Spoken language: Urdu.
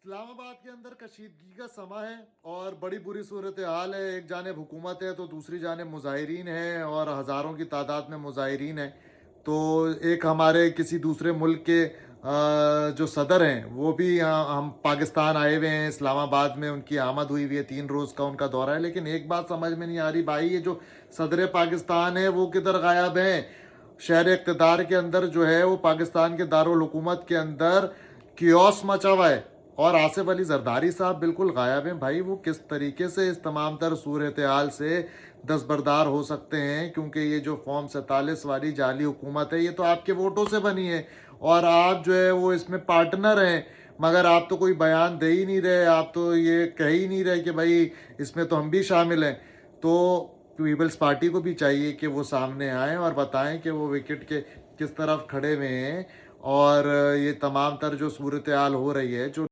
اسلام آباد کے اندر کشیدگی کا سما ہے اور بڑی بری صورتحال ہے. ایک جانب حکومت ہے تو دوسری جانب مظاہرین ہیں اور ہزاروں کی تعداد میں مظاہرین ہیں. تو ایک ہمارے کسی دوسرے ملک کے جو صدر ہیں وہ بھی ہم پاکستان آئے ہوئے ہیں. اسلام آباد میں ان کی آمد ہوئی ہوئی ہے, 3 روز کا ان کا دورہ ہے. لیکن ایک بات سمجھ میں نہیں آ رہی بھائی, یہ جو صدر پاکستان ہے وہ کدھر غائب ہیں؟ شہر اقتدار کے اندر جو ہے وہ پاکستان کے دارالحکومت کے اندر کیوس مچا ہوا ہے اور آصف علی زرداری صاحب بالکل غائب ہیں. بھائی وہ کس طریقے سے اس تمام تر صورتحال سے دستبردار ہو سکتے ہیں؟ کیونکہ یہ جو فارم 47 والی جعلی حکومت ہے یہ تو آپ کے ووٹوں سے بنی ہے اور آپ جو ہے وہ اس میں پارٹنر ہیں, مگر آپ تو کوئی بیان دے ہی نہیں رہے. آپ تو یہ کہہ ہی نہیں رہے کہ بھائی اس میں تو ہم بھی شامل ہیں. تو پیپلز پارٹی کو بھی چاہیے کہ وہ سامنے آئیں اور بتائیں کہ وہ وکٹ کے کس طرف کھڑے ہوئے ہیں. اور یہ تمام تر جو صورتحال ہو رہی ہے, جو